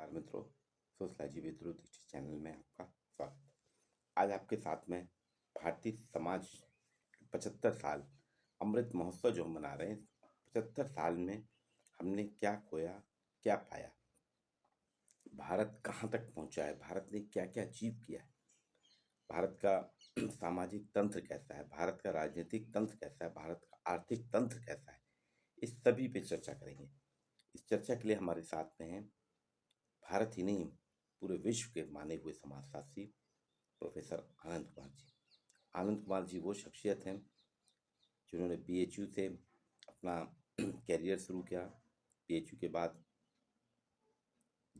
नमस्कार मित्रों, sociology with Dhruv Dikshit channel में आपका स्वागत। आज आपके साथ में भारतीय समाज 75 साल अमृत महोत्सव जो हम मना रहे हैं, 75 साल में हमने क्या खोया, क्या पाया, भारत कहाँ तक पहुँचा है, भारत ने क्या क्या अचीव किया है, भारत का सामाजिक तंत्र कैसा है, भारत का राजनीतिक तंत्र कैसा है, भारत का आर्थिक तंत्र कैसा है, इस सभी पे चर्चा करेंगे। इस चर्चा के लिए हमारे साथ में हैं भारत ही नहीं पूरे विश्व के माने हुए समाजशास्त्री प्रोफेसर आनंद कुमार जी। आनंद कुमार जी वो शख्सियत हैं जिन्होंने बीएचयू से अपना कैरियर शुरू किया। बीएचयू के बाद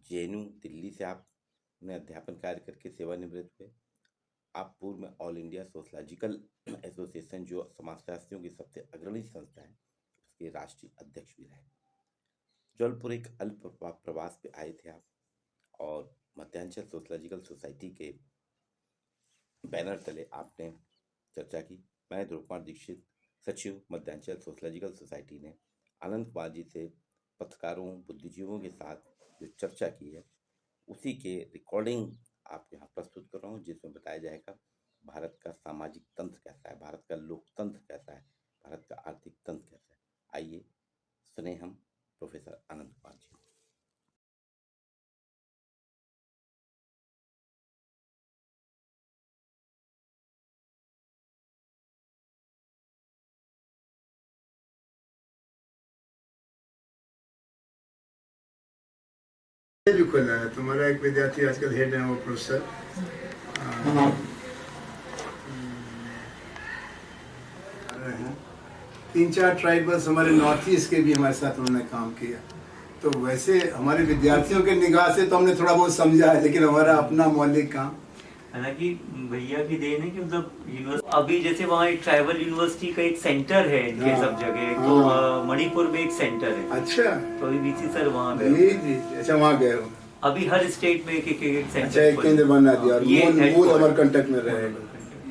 जेएनयू दिल्ली से आपने अध्यापन कार्य करके सेवानिवृत्त हुए। आप पूर्व में ऑल इंडिया सोशलॉजिकल एसोसिएशन जो समाजशास्त्रियों की सबसे अग्रणी संस्था है उसके राष्ट्रीय अध्यक्ष भी रहे। जबलपुर एक अल्प प्रवास पे आए थे आप और मध्यांचल सोशलॉजिकल सोसाइटी के बैनर तले आपने चर्चा की। मैं ध्रुव कुमार दीक्षित, सचिव मध्यांचल सोशलॉजिकल सोसाइटी ने आनंद कुमार जी से पत्रकारों बुद्धिजीवियों के साथ जो चर्चा की है उसी के रिकॉर्डिंग आपके यहाँ प्रस्तुत कर रहा हूँ, जिसमें बताया जाएगा भारत का सामाजिक तंत्र कैसा है, भारत का लोकतंत्र कैसा है, भारत का आर्थिक तंत्र कैसा है। आइए सुने हम प्रोफेसर आनंद कुमार जी। भी खुला है। तुम्हारा एक विद्यार्थी आजकल हेड है, वो प्रोफेसर 3-4 ट्राइबल्स हमारे नॉर्थ ईस्ट के भी हमारे साथ उन्होंने काम किया। तो वैसे हमारे विद्यार्थियों के निगाह से तो हमने थोड़ा बहुत समझा है, लेकिन हमारा अपना मौलिक काम हालांकि भैया की देन है कि मतलब अभी जैसे वहाँ एक ट्राइबल यूनिवर्सिटी का एक सेंटर है इनके सब जगह, तो मणिपुर में एक सेंटर है। अच्छा, तो अभी बीसी सर वहाँ गए? जी, अच्छा, वहाँ गए हो। अभी हर स्टेट में एक सेंटर, अच्छा, एक केंद्र बना दिया और वो हमारे कांटेक्ट में रहेगा।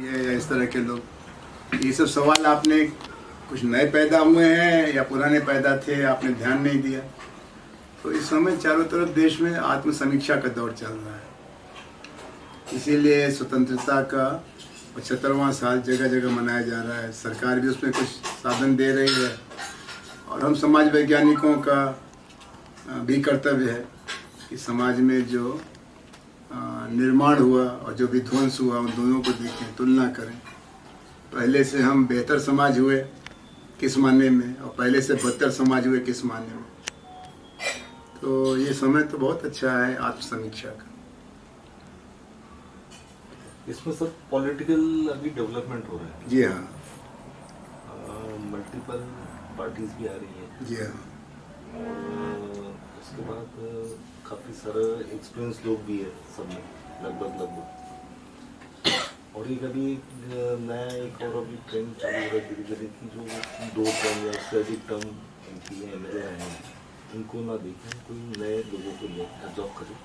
ये इस तरह के लोग, ये सब सवाल आपने कुछ नए पैदा हुए हैं या पुराने पैदा थे, आपने ध्यान नहीं दिया। तो इस समय चारों तरफ देश में आत्मसमीक्षा का दौर चल रहा है, इसीलिए स्वतंत्रता का 75वां साल जगह जगह मनाया जा रहा है। सरकार भी उसमें कुछ साधन दे रही है और हम समाज वैज्ञानिकों का भी कर्तव्य है कि समाज में जो निर्माण हुआ और जो विध्वंस हुआ उन दोनों को देखें, तुलना करें। पहले से हम बेहतर समाज हुए किस मायने में और पहले से बदतर समाज हुए किस मायने में। तो ये समय तो बहुत अच्छा है आत्मसमीक्षा का। इसमें सर पॉलिटिकल अभी डेवलपमेंट हो रहा है। जी हाँ, मल्टीपल पार्टीज भी आ रही है। जी हाँ, और उसके बाद काफ़ी सारे एक्सपीरियंस लोग भी है सब में, लगभग। और एक अभी नया एक और अभी ट्रेंड चालू हो रहा है धीरे धीरे की जो 2 टर्म या उससे अधिक टर्म एमपी एमएलए रहे हैं, उनको ना देखें, कोई नए लोगों को ले एब्जॉर्ब करें,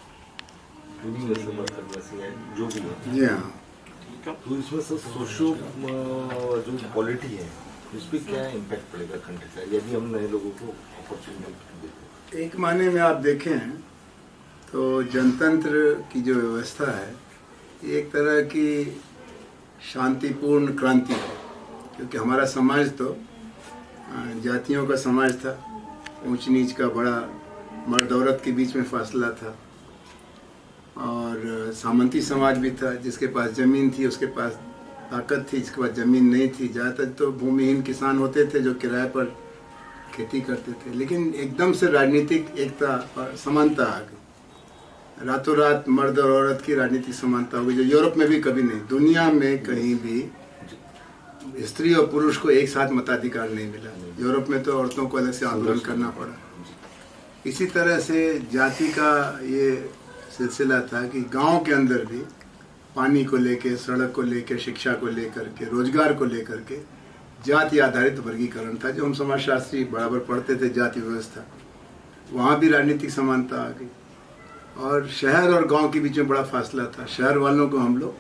वैसे बात करने से जो भी है। जी हाँ। तो इसमें सर सोशो जो पॉलिटी है उस पर क्या इम्पैक्ट पड़ेगा कंट्री का यदि हम नए लोगों को अपॉर्चुनिटी देते हैं? एक मायने में आप देखें तो जनतंत्र की जो व्यवस्था है ये एक तरह की शांतिपूर्ण क्रांति है, क्योंकि हमारा समाज तो जातियों का समाज था, ऊंच नीच का बड़ा मर्द औरत के बीच में फासला था और सामंती समाज भी था, जिसके पास ज़मीन थी उसके पास ताकत थी, जिसके पास ज़मीन नहीं थी ज़्यादातर तो भूमिहीन किसान होते थे जो किराए पर खेती करते थे। लेकिन एकदम से राजनीतिक एकता और समानता आ गई, रातों रात मर्द और औरत की राजनीतिक समानता हो गई, जो यूरोप में भी कभी नहीं, दुनिया में कहीं भी स्त्री और पुरुष को एक साथ मताधिकार नहीं मिला। यूरोप में तो औरतों को अलग से आंदोलन करना पड़ा। इसी तरह से जाति का ये सिलसिला था कि गांव के अंदर भी पानी को लेकर, सड़क को लेकर, शिक्षा को लेकर के, रोजगार को लेकर के जाति आधारित वर्गीकरण था, जो हम समाजशास्त्री बराबर पढ़ते थे, जाति व्यवस्था। वहाँ भी राजनीतिक समानता आ गई और शहर और गांव के बीच में बड़ा फासला था। शहर वालों को हम लोग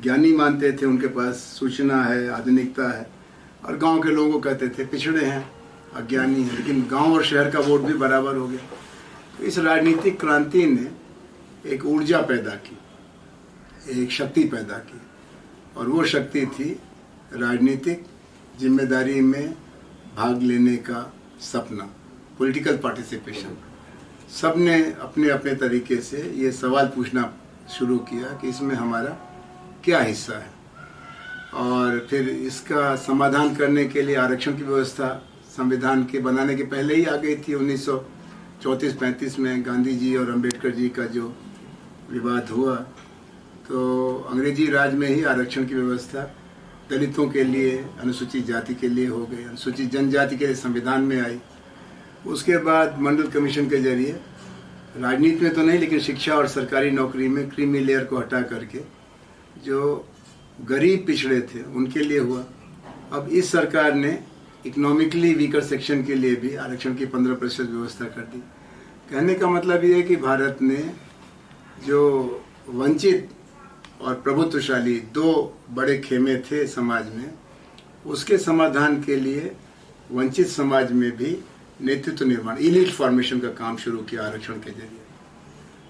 ज्ञानी मानते थे, उनके पास सूचना है, आधुनिकता है, और गांव के लोगों को कहते थे पिछड़े हैं, अज्ञानी हैं। लेकिन गांव और शहर का वोट भी बराबर हो गया। तो इस राजनीतिक क्रांति ने एक ऊर्जा पैदा की, एक शक्ति पैदा की, और वो शक्ति थी राजनीतिक जिम्मेदारी में भाग लेने का सपना, पॉलिटिकल पार्टिसिपेशन। सब ने अपने अपने तरीके से ये सवाल पूछना शुरू किया कि इसमें हमारा क्या हिस्सा है, और फिर इसका समाधान करने के लिए आरक्षण की व्यवस्था संविधान के बनाने के पहले ही आ गई थी। 1934-35 में गांधी जी और अंबेडकर जी का जो विवाद हुआ, तो अंग्रेजी राज में ही आरक्षण की व्यवस्था दलितों के लिए, अनुसूचित जाति के लिए हो गई, अनुसूचित जनजाति के लिए संविधान में आई। उसके बाद मंडल कमीशन के जरिए राजनीति में तो नहीं, लेकिन शिक्षा और सरकारी नौकरी में क्रीमी लेयर को हटा करके जो गरीब पिछड़े थे उनके लिए हुआ। अब इस सरकार ने इकोनॉमिकली वीकर सेक्शन के लिए भी आरक्षण की 15% व्यवस्था कर दी। कहने का मतलब ये है कि भारत ने जो वंचित और प्रभुत्वशाली दो बड़े खेमे थे समाज में, उसके समाधान के लिए वंचित समाज में भी नेतृत्व निर्माण, इलीट फॉर्मेशन का काम शुरू किया आरक्षण के जरिए।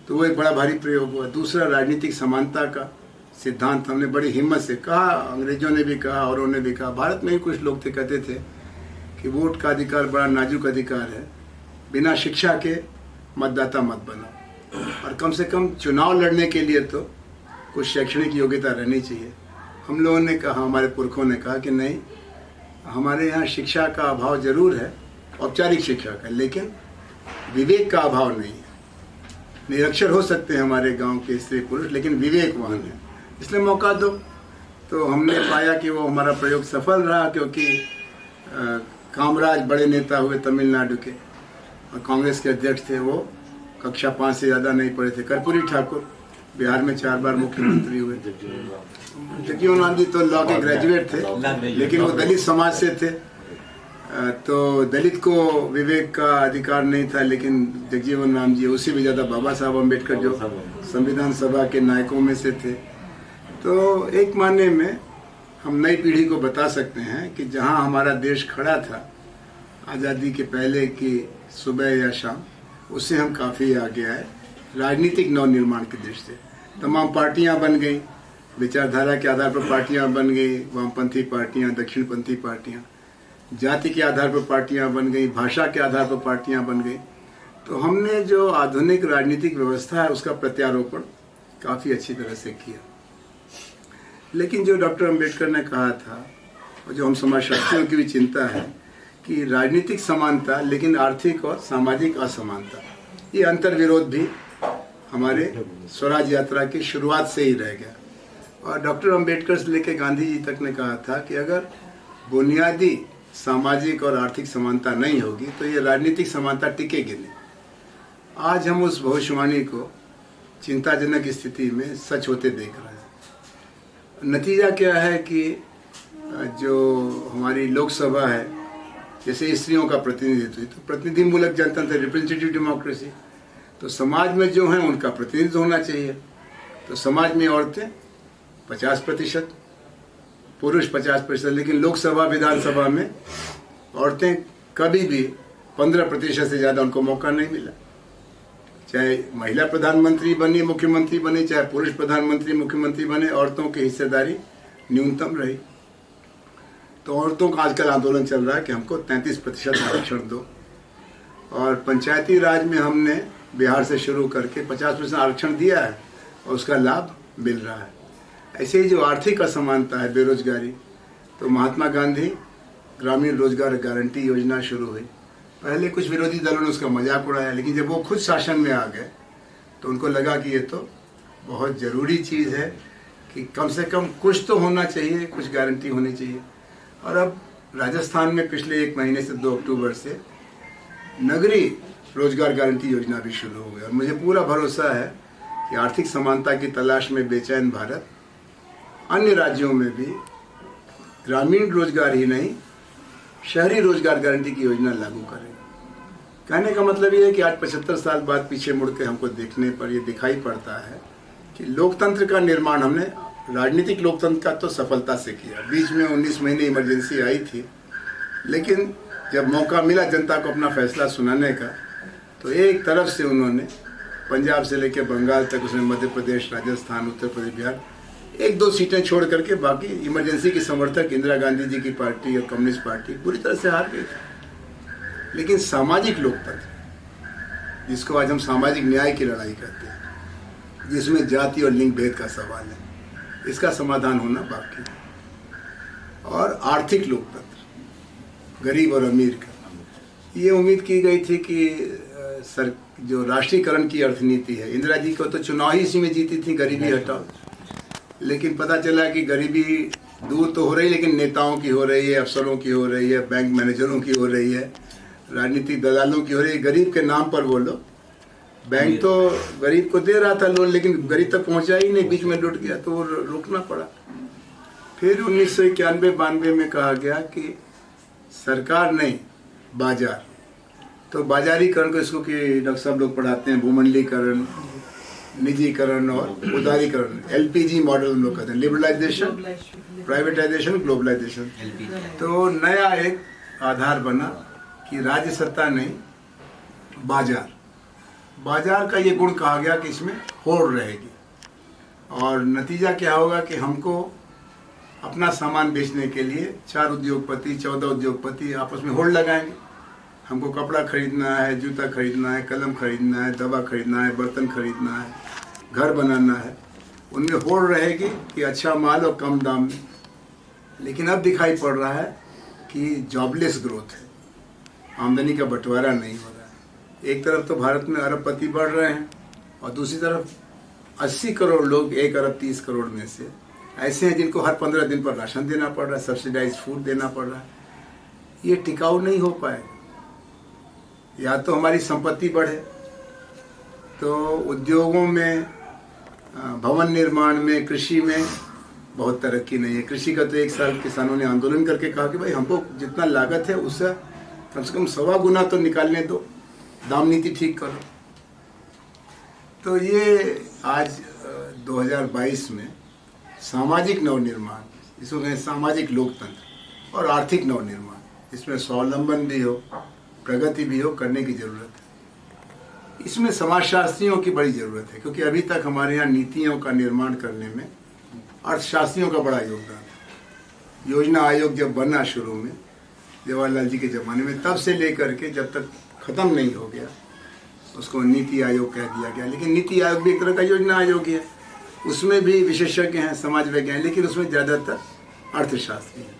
तो वो एक बड़ा भारी प्रयोग हुआ। दूसरा, राजनीतिक समानता का सिद्धांत हमने बड़ी हिम्मत से कहा, अंग्रेजों ने भी कहा, औरों ने भी कहा। भारत में ही कुछ लोग थे, कहते थे कि वोट का अधिकार बड़ा नाजुक अधिकार है, बिना शिक्षा के मतदाता मत बनो, और कम से कम चुनाव लड़ने के लिए तो कुछ शैक्षणिक योग्यता रहनी चाहिए। हम लोगों ने कहा, हमारे पुरखों ने कहा कि नहीं, हमारे यहाँ शिक्षा का अभाव जरूर है, औपचारिक शिक्षा का, लेकिन विवेक का अभाव नहीं है। निरक्षर हो सकते हैं हमारे गांव के स्त्री पुरुष, लेकिन विवेकवान है, इसलिए मौका दो। तो हमने पाया कि वो हमारा प्रयोग सफल रहा, क्योंकि कामराज बड़े नेता हुए तमिलनाडु के, और कांग्रेस के अध्यक्ष थे, वो कक्षा 5 से ज़्यादा नहीं पढ़े थे। कर्पूरी ठाकुर बिहार में 4 बार मुख्यमंत्री हुए। जगजीवन राम जी तो लॉ के ग्रेजुएट थे, लेकिन वो दलित समाज से थे, तो दलित को विवेक का अधिकार नहीं था। लेकिन जगजीवन राम जी, उससे भी ज़्यादा बाबा साहब अम्बेडकर जो संविधान सभा के नायकों में से थे। तो एक मायने में हम नई पीढ़ी को बता सकते हैं कि जहां हमारा देश खड़ा था आज़ादी के पहले की सुबह या शाम, उससे हम काफ़ी आगे आए राजनीतिक नव निर्माण की दृष्टि से। तमाम पार्टियां बन गई, विचारधारा के आधार पर पार्टियां बन गई, वामपंथी पार्टियां, दक्षिणपंथी पार्टियां, जाति के आधार पर पार्टियां बन गई, भाषा के आधार पर पार्टियां बन गई। तो हमने जो आधुनिक राजनीतिक व्यवस्था है उसका प्रत्यारोपण काफ़ी अच्छी तरह से किया। लेकिन जो डॉक्टर अंबेडकर ने कहा था, और जो हम समाजशास्त्रियों की भी चिंता है, कि राजनीतिक समानता लेकिन आर्थिक और सामाजिक असमानता, ये अंतर्विरोध भी हमारे स्वराज यात्रा की शुरुआत से ही रह गया। और डॉक्टर अंबेडकर से लेकर गांधी जी तक ने कहा था कि अगर बुनियादी सामाजिक और आर्थिक समानता नहीं होगी तो ये राजनीतिक समानता टिकेगी नहीं। आज हम उस भविष्यवाणी को चिंताजनक स्थिति में सच होते देख रहे हैं। नतीजा क्या है कि जो हमारी लोकसभा है, जैसे स्त्रियों का प्रतिनिधित्व, तो प्रतिनिधिमूलक जनतंत्र, रिप्रेजेंटेटिव डेमोक्रेसी, तो समाज में जो है उनका प्रतिनिधित्व होना चाहिए। तो समाज में औरतें 50%, पुरुष 50%, लेकिन लोकसभा विधानसभा में औरतें कभी भी 15% से ज़्यादा उनको मौका नहीं मिला। चाहे महिला प्रधानमंत्री बनी, मुख्यमंत्री बनी, चाहे पुरुष प्रधानमंत्री मुख्यमंत्री बने, औरतों की हिस्सेदारी न्यूनतम रही। तो औरतों का आजकल आंदोलन चल रहा है कि हमको 33% आरक्षण दो। और पंचायती राज में हमने बिहार से शुरू करके 50% आरक्षण दिया है और उसका लाभ मिल रहा है। ऐसे ही जो आर्थिक असमानता है, बेरोजगारी, तो महात्मा गांधी ग्रामीण रोजगार गारंटी योजना शुरू हुई। पहले कुछ विरोधी दलों ने उसका मजाक उड़ाया, लेकिन जब वो खुद शासन में आ गए तो उनको लगा कि ये तो बहुत ज़रूरी चीज़ है कि कम से कम कुछ तो होना चाहिए, कुछ गारंटी होनी चाहिए। और अब राजस्थान में पिछले 1 महीने से 2 अक्टूबर से नगरीय रोजगार गारंटी योजना भी शुरू हो गई। और मुझे पूरा भरोसा है कि आर्थिक समानता की तलाश में बेचैन भारत अन्य राज्यों में भी ग्रामीण रोजगार ही नहीं, शहरी रोजगार गारंटी की योजना लागू करेगा। कहने का मतलब ये है कि आज 75 साल बाद पीछे मुड़ के हमको देखने पर ये दिखाई पड़ता है कि लोकतंत्र का निर्माण हमने, राजनीतिक लोकतंत्र का तो सफलता से किया। बीच में 19 महीने इमरजेंसी आई थी, लेकिन जब मौका मिला जनता को अपना फैसला सुनाने का, तो एक तरफ से उन्होंने पंजाब से लेकर बंगाल तक उसमें मध्य प्रदेश, राजस्थान, उत्तर प्रदेश, बिहार, 1-2 सीटें छोड़ करके बाकी इमरजेंसी की समर्थक इंदिरा गांधी जी की पार्टी और कम्युनिस्ट पार्टी पूरी तरह से हार गई थी। लेकिन सामाजिक लोकतंत्र, जिसको आज हम सामाजिक न्याय की लड़ाई करते हैं, जिसमें जाति और लिंग भेद का सवाल है, इसका समाधान होना बाकी है। और आर्थिक लोकतंत्र, गरीब और अमीर का, ये उम्मीद की गई थी कि जो राष्ट्रीयकरण की अर्थनीति है, इंदिरा जी को तो चुनाव ही इसी में जीती थी, गरीबी हटाओ। लेकिन पता चला कि गरीबी दूर तो हो रही, लेकिन नेताओं की हो रही है, अफसरों की हो रही है, बैंक मैनेजरों की हो रही है, राजनीतिक दलालों की हो रही है। गरीब के नाम पर बोलो, बैंक तो गरीब को दे रहा था लोन, लेकिन गरीब तक पहुंचा ही नहीं, बीच में लुट गया तो वो रुकना पड़ा। फिर 1991-92 में कहा गया कि सरकार नहीं, बाजार, तो बाजारीकरण को इसको कि डॉक्टर साहब लोग पढ़ाते हैं, भूमंडलीकरण, निजीकरण और उदारीकरण, LPG मॉडल हम लोग कहते हैं, लिबरलाइजेशन, प्राइवेटाइजेशन, ग्लोबलाइजेशन। तो नया एक आधार बना कि राज्य सत्ता नहीं, बाजार का ये गुण कहा गया कि इसमें होड़ रहेगी। और नतीजा क्या होगा कि हमको अपना सामान बेचने के लिए 4 उद्योगपति, 14 उद्योगपति आपस में होड़ लगाएंगे। हमको कपड़ा खरीदना है, जूता खरीदना है, कलम खरीदना है, दवा खरीदना है, बर्तन खरीदना है, घर बनाना है, उनमें होड़ रहेगी कि अच्छा माल और कम दाम में। लेकिन अब दिखाई पड़ रहा है कि जॉबलेस ग्रोथ है, आमदनी का बंटवारा नहीं हो रहा है। एक तरफ तो भारत में अरबपति बढ़ रहे हैं और दूसरी तरफ 80 करोड़ लोग 1 अरब 30 करोड़ में से ऐसे हैं जिनको हर 15 दिन पर राशन देना पड़ रहा है, सब्सिडाइज फूड देना पड़ रहा है। ये टिकाऊ नहीं हो पाएगा। या तो हमारी संपत्ति बढ़े, तो उद्योगों में, भवन निर्माण में, कृषि में बहुत तरक्की नहीं है। कृषि का तो 1 साल किसानों ने आंदोलन करके कहा कि भाई हमको जितना लागत है उससे कम से कम 1.25 गुना तो निकालने दो, दाम नीति ठीक करो। तो ये आज 2022 में सामाजिक नवनिर्माण, जिसको कहें सामाजिक लोकतंत्र और आर्थिक नवनिर्माण, इसमें स्वावलंबन भी हो, प्रगति भी हो, करने की जरूरत है। इसमें समाजशास्त्रियों की बड़ी जरूरत है, क्योंकि अभी तक हमारे यहाँ नीतियों का निर्माण करने में अर्थशास्त्रियों का बड़ा योगदान है। योजना आयोग जब बना शुरू में जवाहरलाल जी के ज़माने में, तब से लेकर के जब तक ख़त्म नहीं हो गया उसको नीति आयोग कह दिया गया। लेकिन नीति आयोग भी एक तरह का योजना आयोग ही है, उसमें भी विशेषज्ञ हैं, समाज वैज्ञानिक, लेकिन उसमें ज़्यादातर अर्थशास्त्री हैं।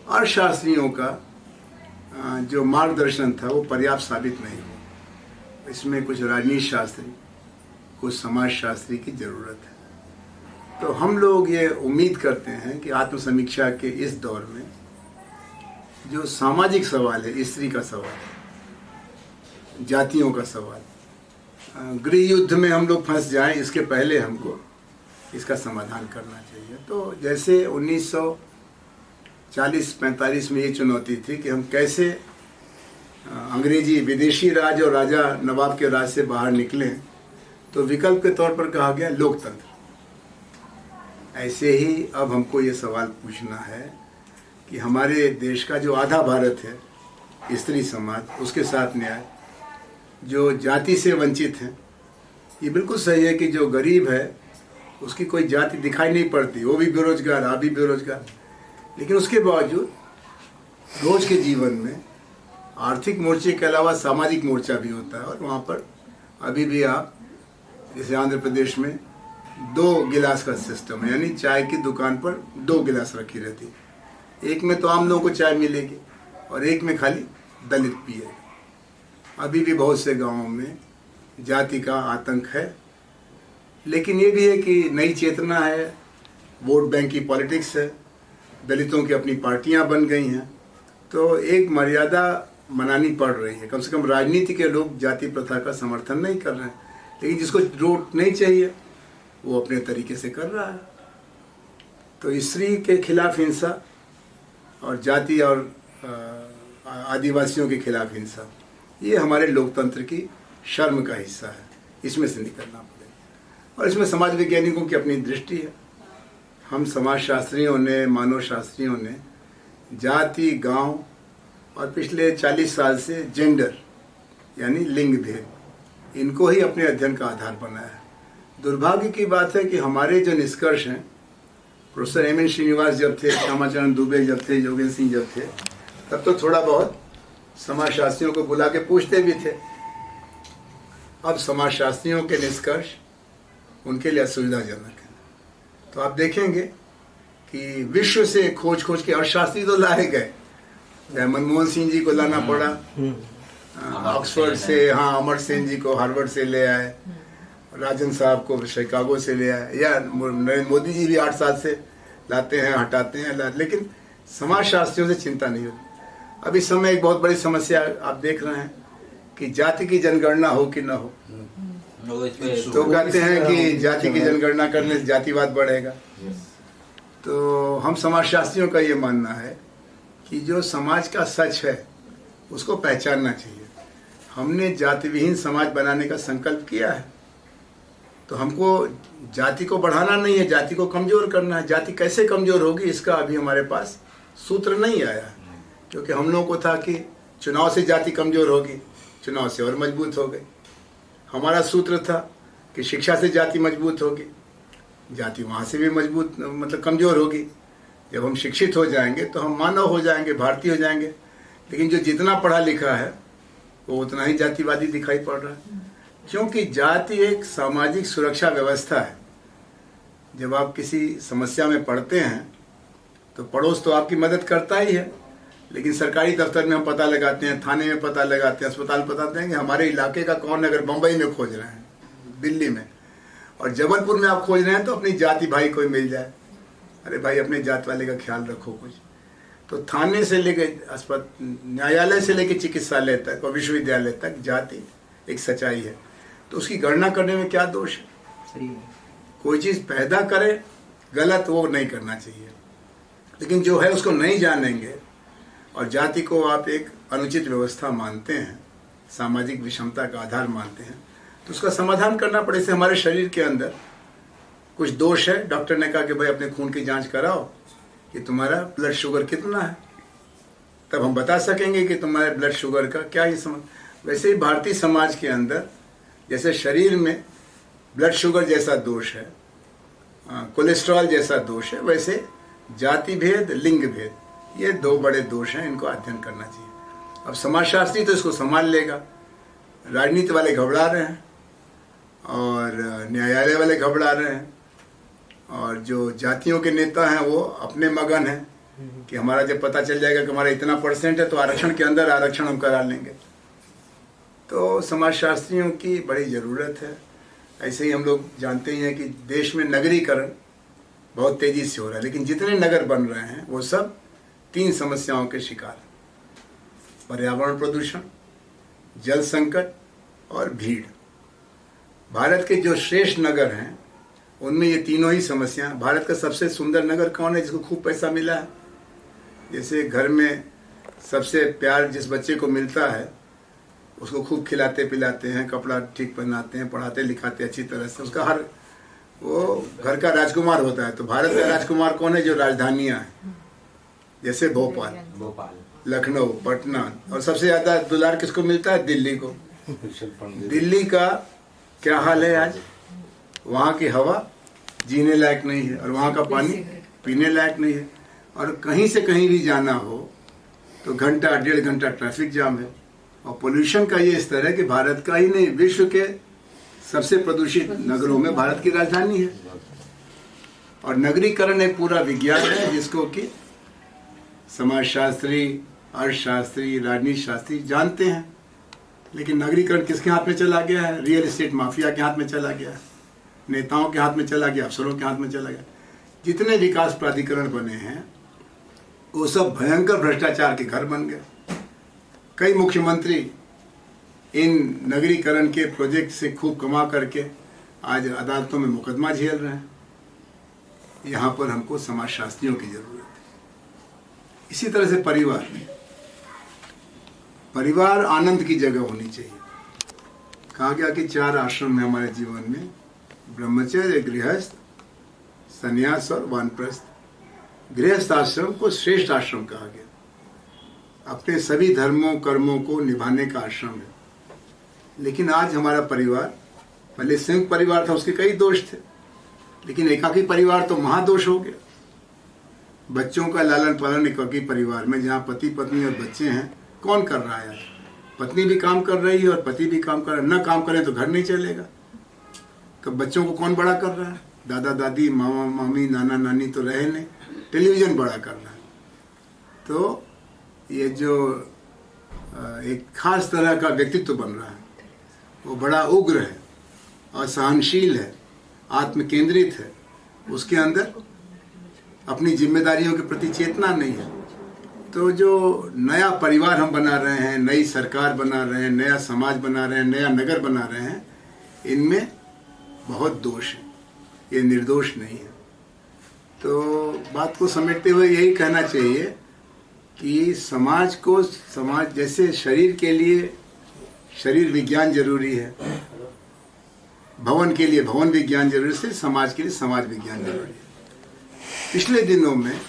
अर्थशास्त्रियों का जो मार्गदर्शन था वो पर्याप्त साबित नहीं हुआ। इसमें कुछ राजनीति शास्त्री, कुछ समाज शास्त्री की ज़रूरत है। तो हम लोग ये उम्मीद करते हैं कि आत्मसमीक्षा के इस दौर में जो सामाजिक सवाल है, स्त्री का सवाल, जातियों का सवाल, गृह युद्ध में हम लोग फंस जाएं, इसके पहले हमको इसका समाधान करना चाहिए। तो जैसे 1940-45 में ये चुनौती थी कि हम कैसे अंग्रेजी विदेशी राज और राजा नवाब के राज से बाहर निकलें, तो विकल्प के तौर पर कहा गया लोकतंत्र। ऐसे ही अब हमको ये सवाल पूछना है कि हमारे देश का जो आधा भारत है, स्त्री समाज, उसके साथ न्याय, जो जाति से वंचित हैं, ये बिल्कुल सही है कि जो गरीब है उसकी कोई जाति दिखाई नहीं पड़ती, वो भी बेरोजगार, आप भी बेरोजगार, लेकिन उसके बावजूद रोज के जीवन में आर्थिक मोर्चे के अलावा सामाजिक मोर्चा भी होता है। और वहाँ पर अभी भी आप, जैसे आंध्र प्रदेश में 2 गिलास का सिस्टम है, यानी चाय की दुकान पर 2 गिलास रखी रहती है, एक में तो आम लोगों को चाय मिलेगी और एक में खाली दलित पिएगा। अभी भी बहुत से गांवों में जाति का आतंक है, लेकिन ये भी है कि नई चेतना है, वोट बैंक की पॉलिटिक्स है, दलितों की अपनी पार्टियां बन गई हैं, तो एक मर्यादा मनानी पड़ रही है। कम से कम राजनीति के लोग जाति प्रथा का समर्थन नहीं कर रहे हैं, लेकिन जिसको वोट नहीं चाहिए वो अपने तरीके से कर रहा है। तो स्त्री के खिलाफ हिंसा और जाति और आदिवासियों के खिलाफ हिंसा, ये हमारे लोकतंत्र की शर्म का हिस्सा है, इसमें से निकलना पड़ेगा। और इसमें समाज वैज्ञानिकों की अपनी दृष्टि है। हम समाजशास्त्रियों ने, मानव शास्त्रियों ने जाति, गांव और पिछले 40 साल से जेंडर यानी लिंग भेद, इनको ही अपने अध्ययन का आधार बनाया है। दुर्भाग्य की बात है कि हमारे जो निष्कर्ष हैं, प्रोफेसर एम एन श्रीनिवास जब थे, श्यामाचरण दुबे जब थे, योगेंद्र सिंह जब थे, तब तो थोड़ा बहुत समाजशास्त्रियों को बुला के पूछते भी थे। अब समाजशास्त्रियों के निष्कर्ष उनके लिए असुविधाजनक है। तो आप देखेंगे कि विश्व से खोज के अर्थशास्त्री तो लाए गए, मनमोहन सिंह जी को लाना पड़ा ऑक्सफोर्ड से, हाँ अमर सेन जी को हार्वर्ड से ले आए, राजन साहब को शिकागो से ले आए, या नरेंद्र मोदी जी भी 8 साल से लाते हैं, हटाते हैं, लेकिन समाजशास्त्रियों से चिंता नहीं होती। अब इस समय एक बहुत बड़ी समस्या आप देख रहे हैं कि जाति की जनगणना हो कि ना हो, तो कहते हैं कि जाति की जनगणना करने से जातिवाद बढ़ेगा। तो हम समाजशास्त्रियों का ये मानना है कि जो समाज का सच है उसको पहचानना चाहिए। हमने जाति विहीन समाज बनाने का संकल्प किया है, तो हमको जाति को बढ़ाना नहीं है, जाति को कमजोर करना है। जाति कैसे कमजोर होगी इसका अभी हमारे पास सूत्र नहीं आया, क्योंकि हम लोगों को था कि चुनाव से जाति कमजोर होगी, चुनाव से और मजबूत हो गई। हमारा सूत्र था कि शिक्षा से जाति मजबूत होगी, जाति वहाँ से भी मजबूत मतलब कमजोर होगी। जब हम शिक्षित हो जाएंगे तो हम मानव हो जाएंगे, भारतीय हो जाएंगे। लेकिन जो जितना पढ़ा लिखा है वो उतना ही जातिवादी दिखाई पड़ रहा है, क्योंकि जाति एक सामाजिक सुरक्षा व्यवस्था है। जब आप किसी समस्या में पड़ते हैं तो पड़ोस तो आपकी मदद करता ही है, लेकिन सरकारी दफ्तर में हम पता लगाते हैं, थाने में पता लगाते हैं, अस्पताल बताते हैं कि हमारे इलाके का कौन है। अगर बम्बई में खोज रहे हैं, दिल्ली में और जबलपुर में आप खोज रहे हैं तो अपनी जाति भाई कोई मिल जाए, अरे भाई अपने जात वाले का ख्याल रखो कुछ। तो थाने से लेके न्यायालय से लेके चिकित्सालय तक और विश्वविद्यालय तक जाति एक सच्चाई है। तो उसकी गणना करने में क्या दोष है? कोई चीज़ पैदा करे गलत, वो नहीं करना चाहिए। लेकिन जो है उसको नहीं जानेंगे और जाति को आप एक अनुचित व्यवस्था मानते हैं, सामाजिक विषमता का आधार मानते हैं, तो उसका समाधान करना पड़े। जैसे हमारे शरीर के अंदर कुछ दोष है, डॉक्टर ने कहा कि भाई अपने खून की जांच कराओ कि तुम्हारा ब्लड शुगर कितना है, तब हम बता सकेंगे कि तुम्हारे ब्लड शुगर का क्या ही समझ। वैसे ही भारतीय समाज के अंदर जैसे शरीर में ब्लड शुगर जैसा दोष है, कोलेस्ट्रॉल जैसा दोष है, वैसे जाति भेद, लिंग भेद, ये 2 बड़े दोष हैं, इनको अध्ययन करना चाहिए। अब समाजशास्त्री तो इसको संभाल लेगा, राजनीति वाले घबरा रहे हैं और न्यायालय वाले घबरा रहे हैं, और जो जातियों के नेता हैं वो अपने मगन हैं कि हमारा जब पता चल जाएगा कि हमारा इतना % है तो आरक्षण के अंदर आरक्षण हम करा लेंगे। तो समाजशास्त्रियों की बड़ी ज़रूरत है। ऐसे ही हम लोग जानते ही हैं कि देश में नगरीकरण बहुत तेज़ी से हो रहा है, लेकिन जितने नगर बन रहे हैं वो सब 3 समस्याओं के शिकार हैं: पर्यावरण प्रदूषण, जल संकट और भीड़। भारत के जो श्रेष्ठ नगर हैं उनमें ये तीनों ही समस्याएं। भारत का सबसे सुंदर नगर कौन है जिसको खूब पैसा मिला है? जैसे घर में सबसे प्यार जिस बच्चे को मिलता है उसको खूब खिलाते पिलाते हैं, कपड़ा ठीक पहनाते हैं, पढ़ाते लिखाते अच्छी तरह से, उसका हर वो घर का राजकुमार होता है। तो भारत का राजकुमार कौन है? जो राजधानियां हैं, जैसे भोपाल, लखनऊ, पटना, और सबसे ज्यादा दुलार किसको मिलता है? दिल्ली को। दिल्ली का क्या हाल है आज? वहाँ की हवा जीने लायक नहीं है और वहाँ का पानी पीने लायक नहीं है, और कहीं से कहीं भी जाना हो तो घंटा 1.5 घंटा ट्रैफिक जाम है। और पोल्यूशन का ये स्तर है कि भारत का ही नहीं, विश्व के सबसे प्रदूषित नगरों में भारत की राजधानी है। और नगरीकरण एक पूरा विज्ञान है जिसको कि समाजशास्त्री, अर्थशास्त्री, राजनीति शास्त्री जानते हैं। लेकिन नगरीकरण किसके हाथ में चला गया है? रियल एस्टेट माफिया के हाथ में चला गया है, नेताओं के हाथ में चला गया, अफसरों के हाथ में चला गया। जितने विकास प्राधिकरण बने हैं वो सब भयंकर भ्रष्टाचार के घर बन गए। कई मुख्यमंत्री इन नगरीकरण के प्रोजेक्ट से खूब कमा करके आज अदालतों में मुकदमा झेल रहे हैं। यहाँ पर हमको समाजशास्त्रियों की जरूरत है। इसी तरह से परिवार आनंद की जगह होनी चाहिए। कहा गया कि 4 आश्रम है हमारे जीवन में: ब्रह्मचर्य, गृहस्थ, संन्यास और वानप्रस्थ। गृहस्थ आश्रम को श्रेष्ठ आश्रम कहा गया, अपने सभी धर्मों कर्मों को निभाने का आश्रम है। लेकिन आज हमारा परिवार, पहले संयुक्त परिवार था, उसके कई दोष थे, लेकिन एकाकी परिवार तो महादोष हो गया। बच्चों का लालन पालन एकाकी परिवार में, जहाँ पति पत्नी और बच्चे हैं, कौन कर रहा है? पत्नी भी काम कर रही है और पति भी काम कर रहा है। न काम करें तो घर नहीं चलेगा। तो बच्चों को कौन बड़ा कर रहा है? दादा दादी, मामा मामी, नाना नानी तो रहे नहीं, टेलीविजन बड़ा कर रहा है। तो ये जो एक खास तरह का व्यक्तित्व बन रहा है, वो बड़ा उग्र है, असहनशील है, आत्मकेंद्रित है। उसके अंदर अपनी जिम्मेदारियों के प्रति चेतना नहीं है। तो जो नया परिवार हम बना रहे हैं, नई सरकार बना रहे हैं, नया समाज बना रहे हैं, नया नगर बना रहे हैं, इनमें बहुत दोष है, ये निर्दोष नहीं है। तो बात को समेटते हुए यही कहना चाहिए कि समाज जैसे शरीर के लिए शरीर विज्ञान जरूरी है, भवन के लिए भवन विज्ञान जरूरी है, समाज के लिए समाज विज्ञान जरूरी है। पिछले दिनों में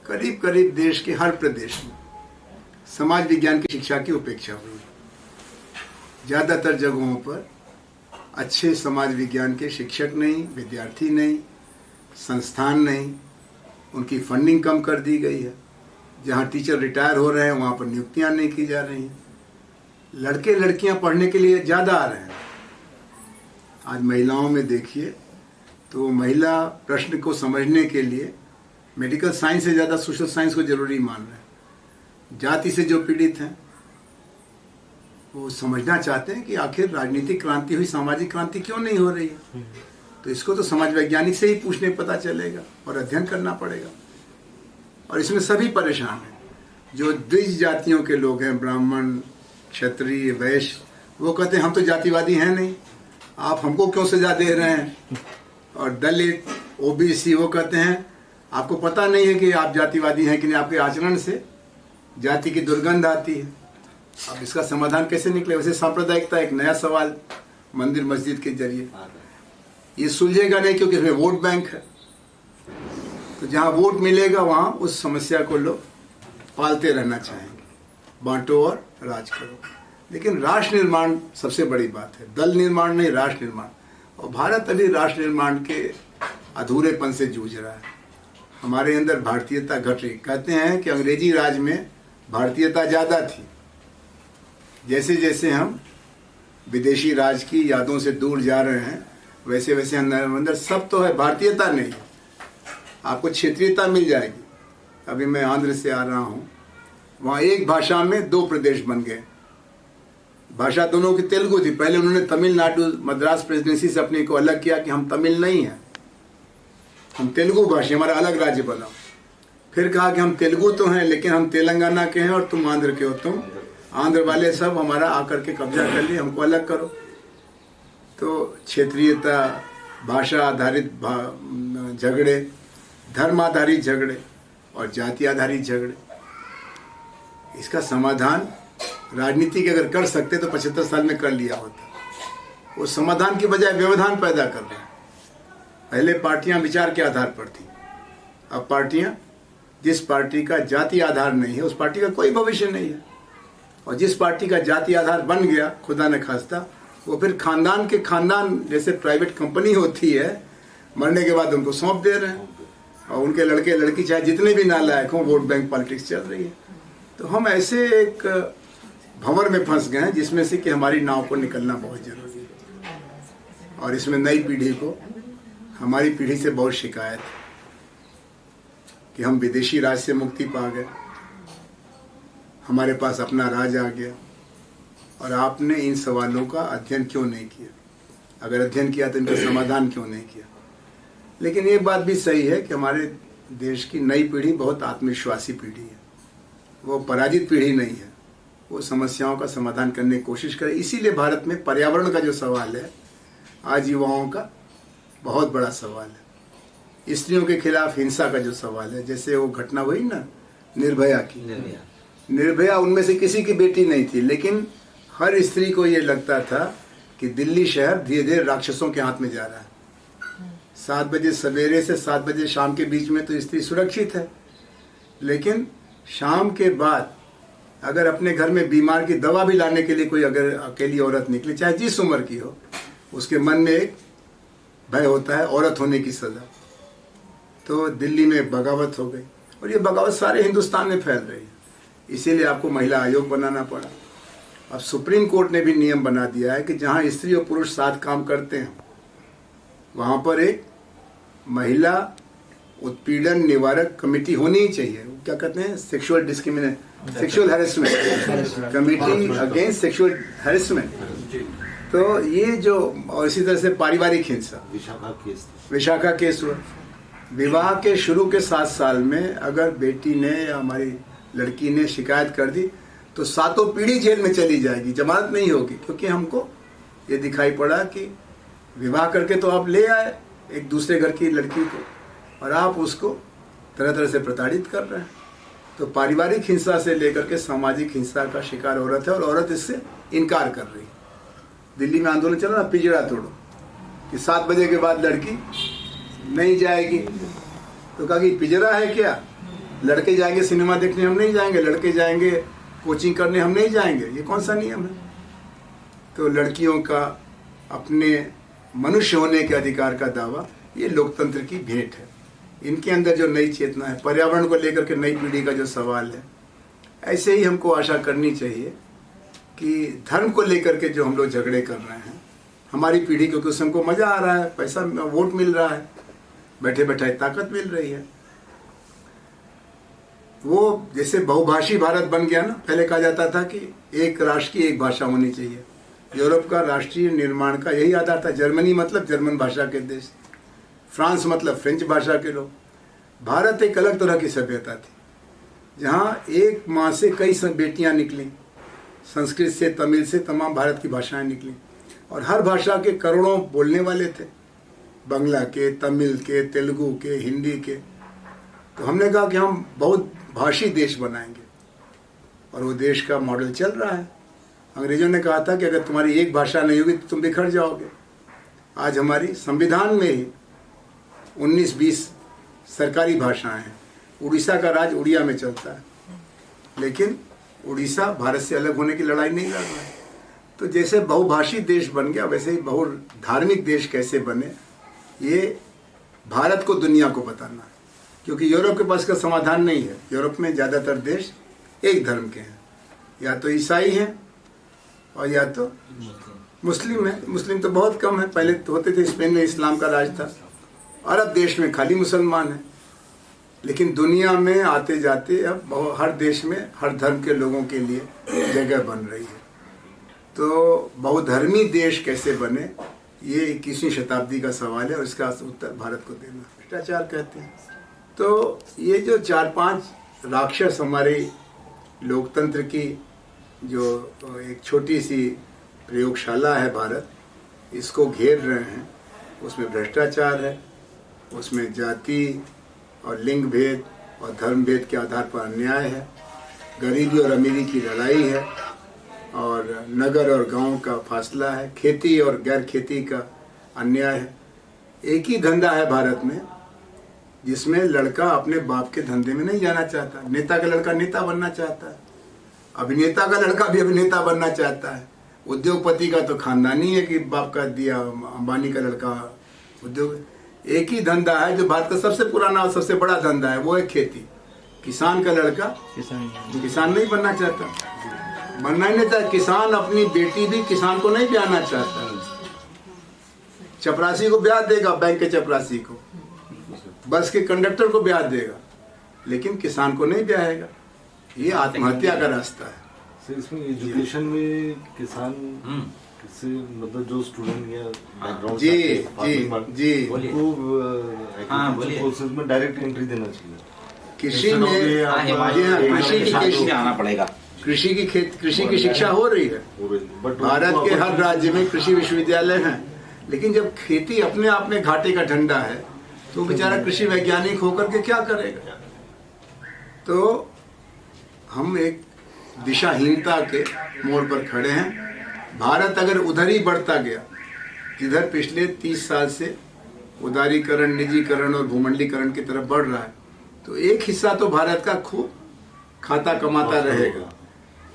करीब करीब देश के हर प्रदेश में समाज विज्ञान की शिक्षा की उपेक्षा हुई। ज़्यादातर जगहों पर अच्छे समाज विज्ञान के शिक्षक नहीं, विद्यार्थी नहीं, संस्थान नहीं, उनकी फंडिंग कम कर दी गई है। जहाँ टीचर रिटायर हो रहे हैं वहाँ पर नियुक्तियाँ नहीं की जा रही हैं। लड़के लड़कियाँ पढ़ने के लिए ज़्यादा आ रहे हैं। आज महिलाओं में देखिए तो महिला प्रश्न को समझने के लिए मेडिकल साइंस से ज़्यादा सोशल साइंस को जरूरी मान रहे हैं। जाति से जो पीड़ित हैं वो समझना चाहते हैं कि आखिर राजनीतिक क्रांति हुई, सामाजिक क्रांति क्यों नहीं हो रही है। तो इसको तो समाज वैज्ञानिक से ही पूछने पता चलेगा और अध्ययन करना पड़ेगा। और इसमें सभी परेशान हैं। जो द्विज जातियों के लोग हैं, ब्राह्मण, क्षत्रिय, वैश्य, वो कहते हैं हम तो जातिवादी हैं नहीं, आप हमको क्यों सजा दे रहे हैं। और दलित, ओबीसी, वो कहते हैं आपको पता नहीं है कि आप जातिवादी हैं कि नहीं, आपके आचरण से जाति की दुर्गंध आती है। अब इसका समाधान कैसे निकले? वैसे सांप्रदायिकता एक नया सवाल मंदिर मस्जिद के जरिए, ये सुलझेगा नहीं क्योंकि इसमें वोट बैंक है। तो जहाँ वोट मिलेगा वहाँ उस समस्या को लोग पालते रहना चाहेंगे, बांटो और राज करो। लेकिन राष्ट्र निर्माण सबसे बड़ी बात है, दल निर्माण नहीं, राष्ट्र निर्माण। और भारत अभी राष्ट्र निर्माण के अधूरेपन से जूझ रहा है। हमारे अंदर भारतीयता घट रही। कहते हैं कि अंग्रेजी राज में भारतीयता ज़्यादा थी। जैसे जैसे हम विदेशी राज की यादों से दूर जा रहे हैं, वैसे वैसे अंदर सब तो है, भारतीयता नहीं। आपको क्षेत्रीयता मिल जाएगी। अभी मैं आंध्र से आ रहा हूँ, वहाँ एक भाषा में 2 प्रदेश बन गए। भाषा दोनों की तेलुगु थी। पहले उन्होंने तमिलनाडु मद्रास प्रेसिडेंसी से अपने को अलग किया कि हम तमिल नहीं हैं, हम तेलुगु भाषी, हमारा अलग राज्य बना। फिर कहा कि हम तेलुगु तो हैं लेकिन हम तेलंगाना के हैं और तुम आंध्र के हो, तुम आंध्र वाले सब हमारा आकर के कब्जा कर लिए, हमको अलग करो। तो क्षेत्रीयता, भाषा आधारित झगड़े, धर्म आधारित झगड़े और जाति आधारित झगड़े, इसका समाधान राजनीति के अगर कर सकते तो 75 साल में कर लिया होता। वो समाधान की बजाय व्यवधान पैदा कर रहे हैं। पहले पार्टियां विचार के आधार पर थी, अब पार्टियां, जिस पार्टी का जाति आधार नहीं है उस पार्टी का कोई भविष्य नहीं है। और जिस पार्टी का जाति आधार बन गया, खुदा न खास्ता, वो फिर खानदान के खानदान जैसे प्राइवेट कंपनी होती है, मरने के बाद उनको सौंप दे रहे हैं। और उनके लड़के लड़की चाहे जितने भी नालायक हों, वोट बैंक पॉलिटिक्स चल रही है। तो हम ऐसे एक भंवर में फंस गए हैं जिसमें से कि हमारी नाव को निकलना बहुत जरूरी है। और इसमें नई पीढ़ी को, हमारी पीढ़ी से बहुत शिकायत है कि हम विदेशी राज से मुक्ति पा गए, हमारे पास अपना राज आ गया। और आपने इन सवालों का अध्ययन क्यों नहीं किया? अगर अध्ययन किया तो इनका समाधान क्यों नहीं किया? लेकिन ये बात भी सही है कि हमारे देश की नई पीढ़ी बहुत आत्मविश्वासी पीढ़ी है, वो पराजित पीढ़ी नहीं है, वो समस्याओं का समाधान करने की कोशिश करे। इसीलिए भारत में पर्यावरण का जो सवाल है आज युवाओं का बहुत बड़ा सवाल है। स्त्रियों के खिलाफ हिंसा का जो सवाल है, जैसे वो घटना हुई ना निर्भया की, निर्भया उनमें से किसी की बेटी नहीं थी, लेकिन हर स्त्री को ये लगता था कि दिल्ली शहर धीरे धीरे राक्षसों के हाथ में जा रहा है। 7 बजे सवेरे से 7 बजे शाम के बीच में तो स्त्री सुरक्षित है, लेकिन शाम के बाद अगर अपने घर में बीमार की दवा भी लाने के लिए कोई अगर अकेली औरत निकले, चाहे जिस उम्र की हो, उसके मन में एक भय होता है औरत होने की सजा। तो दिल्ली में बगावत हो गई और ये बगावत सारे हिंदुस्तान में फैल रही है, इसीलिए आपको महिला आयोग बनाना पड़ा। अब सुप्रीम कोर्ट ने भी नियम बना दिया है कि जहां स्त्री और पुरुष साथ काम करते हैं वहां पर एक महिला उत्पीड़न निवारक कमेटी होनी ही चाहिए। क्या कहते हैं, sexual harassment committee against sexual harassment. तो ये जो, और इसी तरह से पारिवारिक हिंसा, विशाखा केस हुआ। विवाह के शुरू के 7 साल में अगर बेटी ने या हमारी लड़की ने शिकायत कर दी तो 7 पीढ़ी जेल में चली जाएगी, जमानत नहीं होगी। क्योंकि हमको ये दिखाई पड़ा कि विवाह करके तो आप ले आए एक दूसरे घर की लड़की को और आप उसको तरह तरह से प्रताड़ित कर रहे हैं। तो पारिवारिक हिंसा से लेकर के सामाजिक हिंसा का शिकार औरत है और औरत इससे इनकार कर रही है। दिल्ली में आंदोलन चला ना, पिंजरा तोड़ो, कि 7 बजे के बाद लड़की नहीं जाएगी। तो कहा कि पिंजरा है क्या, लड़के जाएंगे सिनेमा देखने, हम नहीं जाएंगे, लड़के जाएंगे कोचिंग करने, हम नहीं जाएंगे, ये कौन सा नियम है। तो लड़कियों का अपने मनुष्य होने के अधिकार का दावा, ये लोकतंत्र की भेंट है। इनके अंदर जो नई चेतना है, पर्यावरण को लेकर के नई पीढ़ी का जो सवाल है, ऐसे ही हमको आशा करनी चाहिए कि धर्म को लेकर के जो हम लोग झगड़े कर रहे हैं, हमारी पीढ़ी, क्योंकि उससे हमको मजा आ रहा है, पैसा वोट मिल रहा है, बैठे बैठे ताकत मिल रही है। वो जैसे बहुभाषी भारत बन गया ना, पहले कहा जाता था कि एक राष्ट्र की एक भाषा होनी चाहिए। यूरोप का राष्ट्रीय निर्माण का यही आधार था। जर्मनी मतलब जर्मन भाषा के देश, फ्रांस मतलब फ्रेंच भाषा के लोग। भारत एक अलग तरह की सभ्यता थी, जहाँ एक माँ से कई बेटियाँ निकली, संस्कृत से, तमिल से, तमाम भारत की भाषाएं निकली और हर भाषा के करोड़ों बोलने वाले थे, बंगला के, तमिल के, तेलुगु के, हिंदी के। तो हमने कहा कि हम बहुत भाषी देश बनाएंगे और वो देश का मॉडल चल रहा है। अंग्रेजों ने कहा था कि अगर तुम्हारी एक भाषा नहीं होगी तो तुम बिखर जाओगे। आज हमारी संविधान में ही 19-20 सरकारी भाषाएं हैं। उड़ीसा का राज उड़िया में चलता है, लेकिन उड़ीसा भारत से अलग होने की लड़ाई नहीं लड़ रहा है। तो जैसे बहुभाषी देश बन गया, वैसे ही बहुधार्मिक देश कैसे बने, ये भारत को दुनिया को बताना है। क्योंकि यूरोप के पास का समाधान नहीं है। यूरोप में ज़्यादातर देश एक धर्म के हैं, या तो ईसाई हैं और या तो मुस्लिम है। मुस्लिम तो बहुत कम है, पहले तो होते थे, स्पेन में इस्लाम का राज था। अरब देश में खाली मुसलमान है। लेकिन दुनिया में आते जाते अब हर देश में हर धर्म के लोगों के लिए जगह बन रही है। तो बहुधर्मी देश कैसे बने, ये 21वीं शताब्दी का सवाल है और इसका उत्तर भारत को देना। भ्रष्टाचार कहते हैं। तो ये जो 4-5 राक्षस हमारे लोकतंत्र की जो एक छोटी सी प्रयोगशाला है भारत, इसको घेर रहे हैं, उसमें भ्रष्टाचार है, उसमें जाति और लिंग भेद और धर्म भेद के आधार पर अन्याय है, गरीबी और अमीरी की लड़ाई है, और नगर और गांव का फासला है, खेती और गैर खेती का अन्याय है। एक ही धंधा है भारत में जिसमें लड़का अपने बाप के धंधे में नहीं जाना चाहता। नेता का लड़का नेता बनना चाहता है, अभिनेता का लड़का भी अभिनेता बनना चाहता है, उद्योगपति का तो खानदानी है कि बाप का दिया, अंबानी का लड़का उद्योग। एक ही धंधा है जो भारत का सबसे पुराना और सबसे बड़ा धंधा है, वो है खेती। किसान का लड़का किसान नहीं बनना चाहता, बनना ही नहीं चाहता। किसान अपनी बेटी भी किसान को नहीं ब्याहना चाहता। चपरासी को ब्याह देगा, बैंक के चपरासी को, बस के कंडक्टर को ब्याह देगा, लेकिन किसान को नहीं ब्याहेगा। ये आत्महत्या का रास्ता है। सर, इसमें एजुकेशन में किसान से मतलब जो स्टूडेंट या बैकग्राउंड जी उनको कोर्सेज में डायरेक्ट एंट्री देना चाहिए। कृषि में कृषि की शिक्षा हो रही है। भारत के हर राज्य में कृषि विश्वविद्यालय हैं, लेकिन जब खेती अपने आप में घाटे का झंडा है तो बेचारा कृषि वैज्ञानिक होकर के क्या करेगा। तो हम एक दिशाहीनता के मोड़ पर खड़े हैं। भारत अगर उधर ही बढ़ता गया जिधर पिछले 30 साल से उदारीकरण, निजीकरण और भूमंडलीकरण की तरफ बढ़ रहा है, तो एक हिस्सा तो भारत का खूब खाता कमाता रहेगा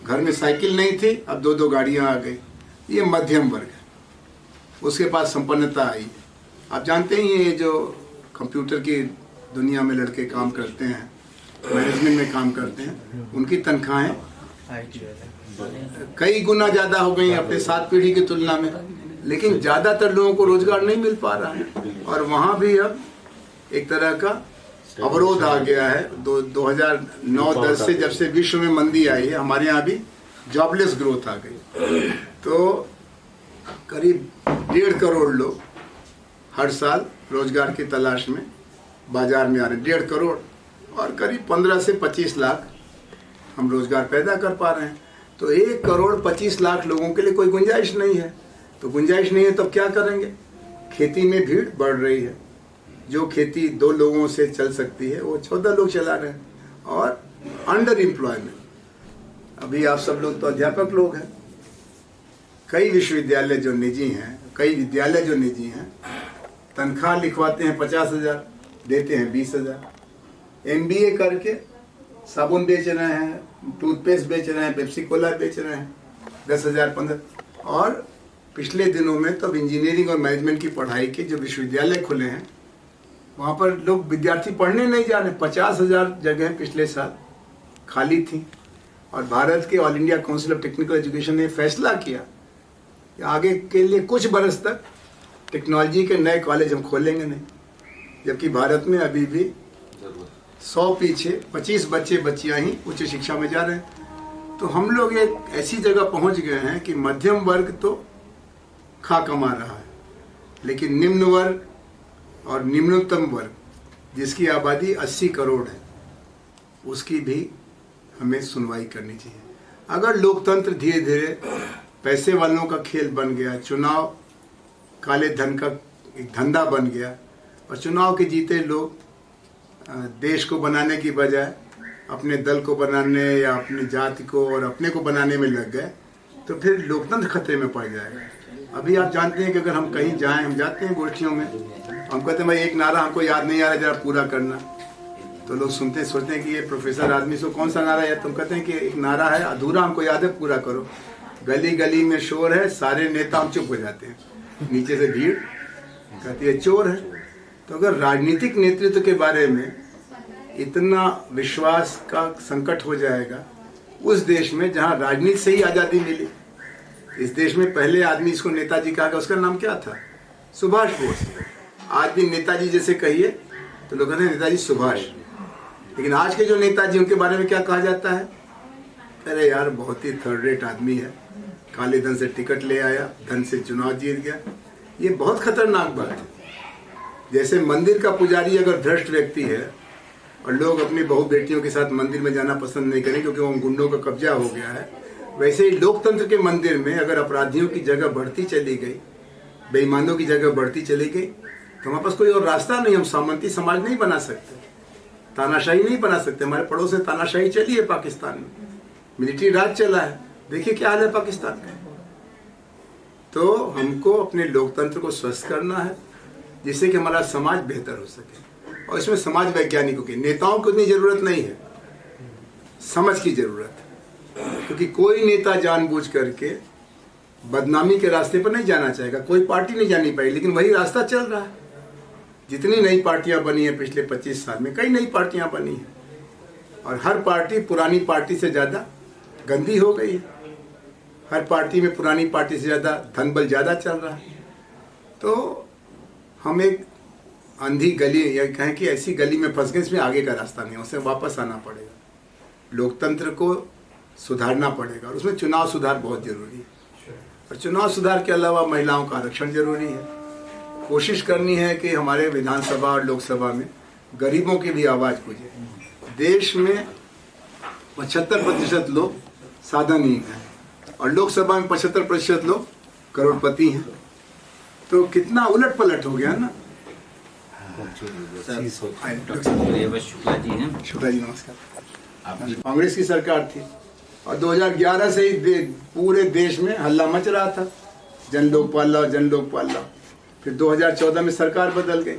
घर में साइकिल नहीं थी, अब 2-2 गाड़ियां आ गई। ये मध्यम वर्ग है, उसके पास संपन्नता आई। आप जानते ही ये जो कंप्यूटर की दुनिया में लड़के काम करते हैं, मैनेजमेंट में काम करते हैं, उनकी तनख्वाहें कई गुना ज़्यादा हो गई अपने 7 पीढ़ी की तुलना में, लेकिन ज़्यादातर लोगों को रोजगार नहीं मिल पा रहा है। और वहाँ भी अब एक तरह का अवरोध आ गया है। 2009-10 से, जब से विश्व में मंदी आई है, हमारे यहाँ भी जॉबलेस ग्रोथ आ गई। तो करीब 1.5 करोड़ लोग हर साल रोजगार की तलाश में बाजार में आ रहे हैं, 1.5 करोड़, और करीब 15 से 25 लाख हम रोजगार पैदा कर पा रहे हैं। तो 1 करोड़ 25 लाख लोगों के लिए कोई गुंजाइश नहीं है। तो गुंजाइश नहीं है तो क्या करेंगे? खेती में भीड़ बढ़ रही है। जो खेती 2 लोगों से चल सकती है वो 14 लोग चला रहे हैं। और अंडर एम्प्लॉयमेंट, अभी आप सब लोग तो अध्यापक लोग हैं, कई विश्वविद्यालय जो निजी हैं, कई विद्यालय जो निजी हैं, तनख्वाह लिखवाते हैं 50,000, देते हैं 20,000। MBA करके साबुन बेच रहे हैं, टूथपेस्ट बेच रहे हैं, पेप्सी कोला बेच रहे हैं, 10,000 15। और पिछले दिनों में तो इंजीनियरिंग और मैनेजमेंट की पढ़ाई के जो विश्वविद्यालय खुले हैं, वहाँ पर लोग विद्यार्थी पढ़ने नहीं जा रहे। 50,000 जगह पिछले साल खाली थी। और भारत के all India council of technical education ने फैसला किया कि आगे के लिए कुछ बरस तक टेक्नोलॉजी के नए कॉलेज हम खोलेंगे नहीं, जबकि भारत में अभी भी 100 पीछे 25 बच्चे बच्चियां ही उच्च शिक्षा में जा रहे हैं। तो हम लोग एक ऐसी जगह पहुंच गए हैं कि मध्यम वर्ग तो खा कमा रहा है, लेकिन निम्न वर्ग और निम्नतम वर्ग, जिसकी आबादी 80 करोड़ है, उसकी भी हमें सुनवाई करनी चाहिए। अगर लोकतंत्र धीरे धीरे पैसे वालों का खेल बन गया, चुनाव काले धन का एक धंधा बन गया, और चुनाव के जीते लोग देश को बनाने की बजाय अपने दल को बनाने या अपनी जाति को और अपने को बनाने में लग गए, तो फिर लोकतंत्र खतरे में पड़ जाएगा। अभी आप जानते हैं कि अगर हम कहीं जाएं, हम जाते हैं गोष्ठियों में, हम कहते हैं भाई एक नारा हमको याद नहीं आ रहा, जरा पूरा करना। तो लोग सुनते सोचते हैं कि ये प्रोफेसर आदमी से कौन सा नारा है। तुम कहते हैं कि एक नारा है अधूरा, हमको याद है, पूरा करो। गली गली में शोर है, सारे नेता हम चुप हो जाते हैं, नीचे से भीड़ कहती है चोर है। तो अगर राजनीतिक नेतृत्व के बारे में इतना विश्वास का संकट हो जाएगा उस देश में जहां राजनीति से ही आज़ादी मिली। इस देश में पहले आदमी इसको नेताजी कहा, उसका नाम क्या था? सुभाष बोस। आज भी नेताजी जैसे कहिए तो लोग कहते हैं नेताजी सुभाष। लेकिन आज के जो नेताजी, उनके बारे में क्या कहा जाता है? अरे यार बहुत ही थर्ड रेट आदमी है, काले धन से टिकट ले आया, धन से चुनाव जीत गया। ये बहुत खतरनाक बात है। जैसे मंदिर का पुजारी अगर भ्रष्ट व्यक्ति है और लोग अपनी बहू बेटियों के साथ मंदिर में जाना पसंद नहीं करें क्योंकि वो गुंडों का कब्जा हो गया है, वैसे ही लोकतंत्र के मंदिर में अगर अपराधियों की जगह बढ़ती चली गई, बेईमानों की जगह बढ़ती चली गई, तो हमारे पास कोई और रास्ता नहीं। हम सामंती समाज नहीं बना सकते, तानाशाही नहीं बना सकते। हमारे पड़ोस में तानाशाही चली है, पाकिस्तान में मिलिट्री राज चला है, देखिए क्या हाल है पाकिस्तान का। तो हमको अपने लोकतंत्र को स्वस्थ करना है जिससे कि हमारा समाज बेहतर हो सके। और इसमें समाज वैज्ञानिकों की, नेताओं की उतनी जरूरत नहीं है, समझ की जरूरत है। क्योंकि कोई नेता जानबूझ करके बदनामी के रास्ते पर नहीं जाना चाहेगा, कोई पार्टी नहीं जानी पाएगी, लेकिन वही रास्ता चल रहा है। जितनी नई पार्टियां बनी है पिछले 25 साल में, कई नई पार्टियां बनी हैं, और हर पार्टी पुरानी पार्टी से ज़्यादा गंदी हो गई है। हर पार्टी में पुरानी पार्टी से ज़्यादा धन बल ज़्यादा चल रहा है। तो हम एक अंधी गली या कहें कि ऐसी गली में फंस गए, इसमें आगे का रास्ता नहीं, उससे वापस आना पड़ेगा। लोकतंत्र को सुधारना पड़ेगा और उसमें चुनाव सुधार बहुत जरूरी है। और चुनाव सुधार के अलावा महिलाओं का आरक्षण जरूरी है। कोशिश करनी है कि हमारे विधानसभा और लोकसभा में गरीबों की भी आवाज़ गूंजे। देश में 75% लोग साधनहीन हैं और लोकसभा में 75% लोग करोड़पति हैं। तो कितना उलट पलट हो गया ना। शुक्ला जी हैं। शुक्ला जी नमस्कार। कांग्रेस की सरकार थी और 2011 से ही पूरे देश में हल्ला मच रहा था, जन लोकपाल लाओ, जन लोकपाल लाओ। फिर 2014 में सरकार बदल गई,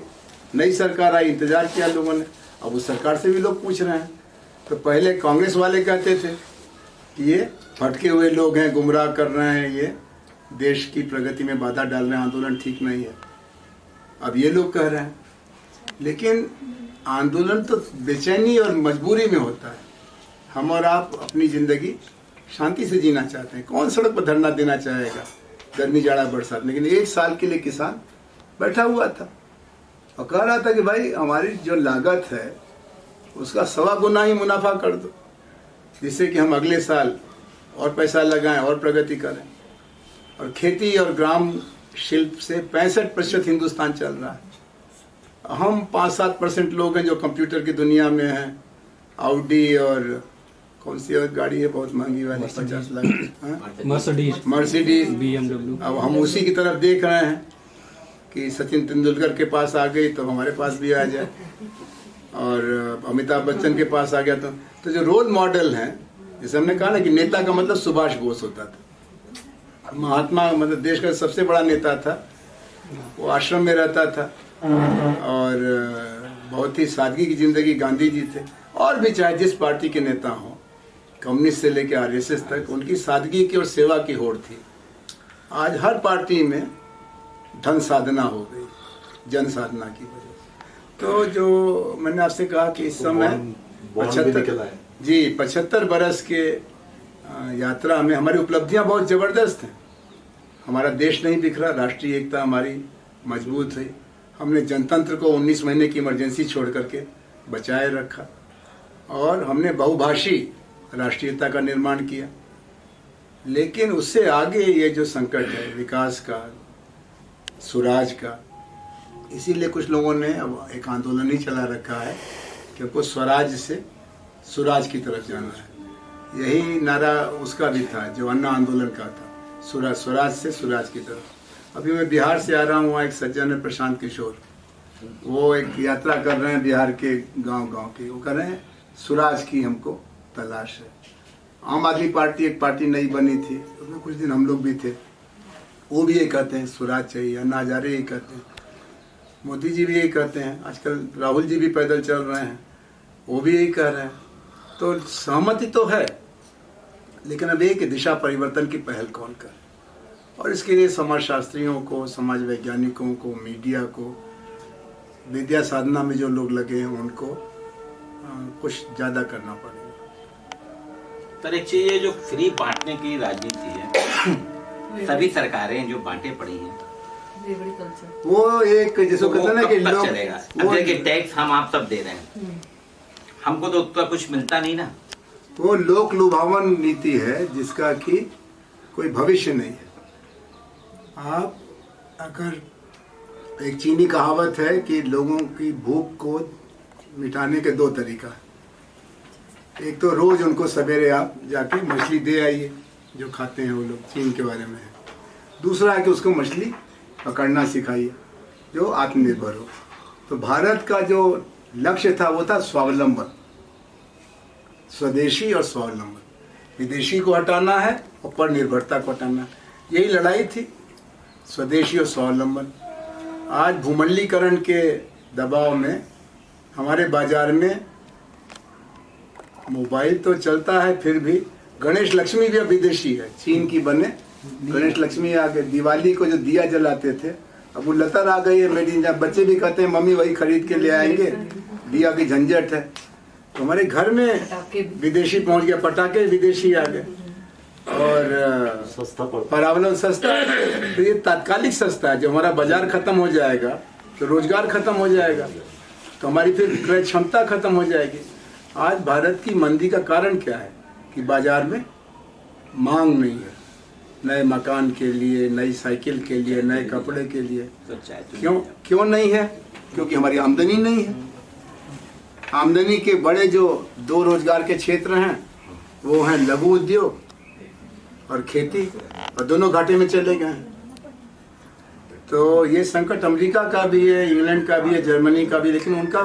नई सरकार आई, इंतजार किया लोगों ने। अब उस सरकार से भी लोग पूछ रहे हैं। तो पहले कांग्रेस वाले कहते थे कि ये भटके हुए लोग हैं, गुमराह कर रहे हैं, ये देश की प्रगति में बाधा डाल रहे हैं, आंदोलन ठीक नहीं है। अब ये लोग कह रहे हैं, लेकिन आंदोलन तो बेचैनी और मजबूरी में होता है। हम और आप अपनी ज़िंदगी शांति से जीना चाहते हैं, कौन सड़क पर धरना देना चाहेगा गर्मी जाड़ा बरसात। लेकिन 1 साल के लिए किसान बैठा हुआ था और कह रहा था कि भाई हमारी जो लागत है उसका 1.25 गुना ही मुनाफा कर दो, जिससे कि हम अगले साल और पैसा लगाएं और प्रगति करें। और खेती और ग्राम शिल्प से 65% हिंदुस्तान चल रहा है। हम 5-7% लोग हैं जो कंप्यूटर की दुनिया में हैं। ऑडी और कौन सी और गाड़ी है बहुत महंगी वाली 50 लाख, मर्सिडीज, BMW। अब हम उसी की तरफ देख रहे हैं कि सचिन तेंदुलकर के पास आ गई तो हमारे पास भी आ जाए, और अमिताभ बच्चन के पास आ गया तो जो रोल मॉडल हैं, जैसे हमने कहा ना कि नेता का मतलब सुभाष बोस होता था, महात्मा मतलब देश का सबसे बड़ा नेता था, वो आश्रम में रहता था और बहुत ही सादगी की जिंदगी गांधी जी थे। और भी चाहे जिस पार्टी के नेता हों, कम्युनिस्ट से लेकर RSS तक, उनकी सादगी की और सेवा की होड़ थी। आज हर पार्टी में धन साधना हो गई, जन साधना की वजह से। तो जो मैंने आपसे कहा कि इस समय 75 बरस के यात्रा में हमारी उपलब्धियां बहुत ज़बरदस्त हैं। हमारा देश नहीं बिखरा, राष्ट्रीय एकता हमारी मजबूत है। हमने जनतंत्र को 19 महीने की इमरजेंसी छोड़ करके बचाए रखा, और हमने बहुभाषी राष्ट्रीयता का निर्माण किया। लेकिन उससे आगे ये जो संकट है विकास का, स्वराज का, इसीलिए कुछ लोगों ने अब एक आंदोलन ही चला रखा है कि हमको स्वराज से सुराज की तरफ जाना है। यही नारा उसका भी था जो अन्ना आंदोलन का था, स्वराज से सुराज की तरफ। अभी मैं बिहार से आ रहा हूँ, वहाँ एक सज्जन है प्रशांत किशोर, वो एक यात्रा कर रहे हैं बिहार के गांव की। वो कह रहे हैं सुराज की हमको तलाश है। आम आदमी पार्टी एक पार्टी नई बनी थी, उसमें कुछ दिन हम लोग भी थे, वो भी यही कहते हैं स्वराज चाहिए। अन्ना हजारे यही कहते हैं, मोदी जी भी यही कहते हैं, आजकल राहुल जी भी पैदल चल रहे हैं, वो भी यही कह रहे हैं। तो सहमति तो है, लेकिन अब एक दिशा परिवर्तन की पहल कौन करे, और इसके लिए समाजशास्त्रियों को, समाज वैज्ञानिकों को, मीडिया को, विद्या साधना में जो लोग लगे हैं उनको कुछ ज़्यादा करना पड़ेगा। सर एक चीज, ये जो फ्री बांटने की राजनीति है, सभी सरकारें जो बांटे पड़ी हैं, वो एक जैसे कहते हैं ना कि लोग चलेगा, वो टैक्स हम आप सब दे रहे हैं, हमको तो उतना कुछ मिलता नहीं ना। वो लोक लुभावन नीति है जिसका कि कोई भविष्य नहीं है। आप अगर एक चीनी कहावत है कि लोगों की भूख को मिटाने के 2 तरीका, एक तो रोज उनको सवेरे आप जाके मछली दे आइए, जो खाते हैं वो लोग, चीन के बारे में है। दूसरा है कि उसको मछली पकड़ना सिखाइए जो आत्मनिर्भर हो। तो भारत का जो लक्ष्य था वो था स्वावलंबन, स्वदेशी और स्वावलंबन। विदेशी को हटाना है और पर निर्भरता को हटाना है, यही लड़ाई थी, स्वदेशी और स्वावलंबन। आज भूमंडलीकरण के दबाव में हमारे बाजार में मोबाइल तो चलता है, फिर भी गणेश लक्ष्मी भी अब विदेशी है, चीन की बने गणेश लक्ष्मी आ गए। दिवाली को जो दिया जलाते थे, अब वो लतर आ गई है मेड इन। बच्चे भी कहते हैं मम्मी वही खरीद के ले आएंगे, दिया की झंझट है। तो हमारे घर में विदेशी पहुंच गया, पटाखे विदेशी आ गए, और सस्ता परावलन सस्ता। तो ये तात्कालिक सस्ता है, जब हमारा बाजार खत्म हो जाएगा तो रोजगार खत्म हो जाएगा, तो हमारी फिर क्रय क्षमता खत्म हो जाएगी। आज भारत की मंदी का कारण क्या है कि बाजार में मांग नहीं है, नए मकान के लिए, नई साइकिल के लिए, नए कपड़े के लिए। क्यों नहीं है? क्योंकि हमारी आमदनी नहीं है। आमदनी के बड़े जो 2 रोजगार के क्षेत्र हैं वो हैं लघु उद्योग और खेती, और दोनों घाटे में चले गए हैं। तो ये संकट अमेरिका का भी है, इंग्लैंड का भी है, जर्मनी का भी, लेकिन उनका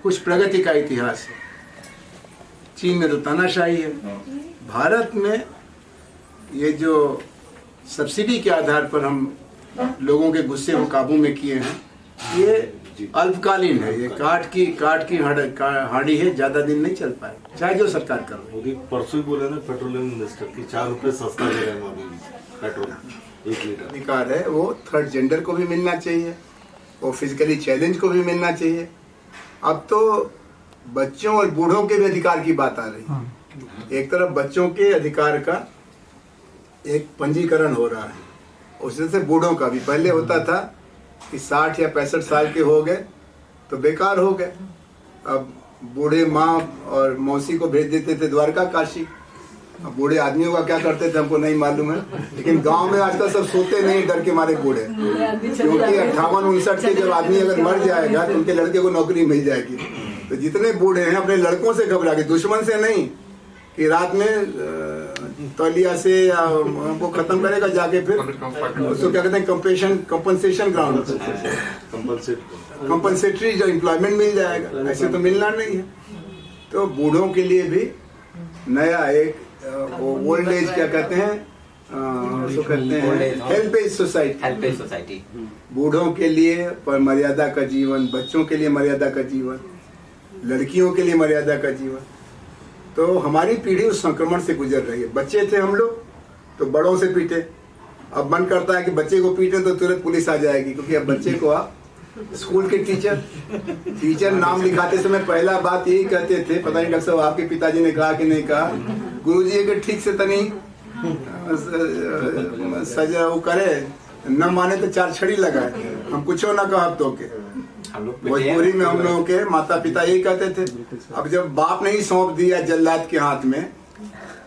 कुछ प्रगति का इतिहास है। चीन में तो तानाशाही है। भारत में ये जो सब्सिडी के आधार पर हम लोगों के गुस्से को काबू में किए हैं, ये जी। अल्पकालीन है, ये काट की हाड़ी है, ज्यादा दिन नहीं चल पाए, चाहे जो सरकार कर रही। मोदी परसों ही बोले ना पेट्रोलियम मिनिस्टर की 4 रुपए सस्ता दे रहे हैं अभी भी पेट्रोल 1 लीटर। अधिकार है वो थर्ड जेंडर को भी मिलना चाहिए, वो फिजिकली चैलेंज को भी मिलना चाहिए। अब तो बच्चों और बूढ़ों के भी अधिकार की बात आ रही है। एक तरफ बच्चों के अधिकार का एक पंजीकरण हो रहा है, उसी से बूढ़ों का भी। पहले होता था कि 60 या 65 साल के हो गए तो बेकार हो गए। अब बूढ़े माँ और मौसी को भेज देते थे द्वारका काशी। अब बूढ़े आदमियों का क्या करते थे हमको नहीं मालूम है, लेकिन गांव में आजकल सब सोते नहीं डर के मारे बूढ़े, क्योंकि 58-59 के जब आदमी अगर मर जाएगा तो उनके लड़के को नौकरी मिल जाएगी। तो जितने बूढ़े हैं अपने लड़कों से घबरा के, दुश्मन से नहीं कि रात में तौलिया से हमको खत्म करेगा जाके, फिर उसको क्या कहते हैं कंपनसेशन ग्राउंड, कंपनसेटरी जो एम्प्लॉयमेंट मिल जाएगा, ऐसे तो मिलना नहीं है। तो बूढ़ों के लिए भी नया एक ओल्ड एज क्या कहते हैं, उसको कहते हैं हेल्पेज सोसाइटी। बूढ़ों के लिए पर मर्यादा का जीवन, बच्चों के लिए मर्यादा का जीवन, लड़कियों के लिए मर्यादा का जीवन। तो हमारी पीढ़ी उस संक्रमण से गुजर रही है। बच्चे थे हम लोग तो बड़ों से पीटे, अब मन करता है कि बच्चे को पीटे तो तुरंत पुलिस आ जाएगी, क्योंकि अब बच्चे को आप स्कूल के टीचर नाम लिखाते समय पहला बात यही कहते थे, पता नहीं डॉक्टर साहब आपके पिताजी ने कहा कि नहीं कहा, गुरुजी अगर ठीक से तनी सजा वो करे, न माने तो 4 छड़ी लगाए, हम कुछ ना कहा तो के। भोजपुरी में हम लोगों के माता पिता यही कहते थे। अब जब बाप ने ही सौंप दिया जल्लाद के हाथ में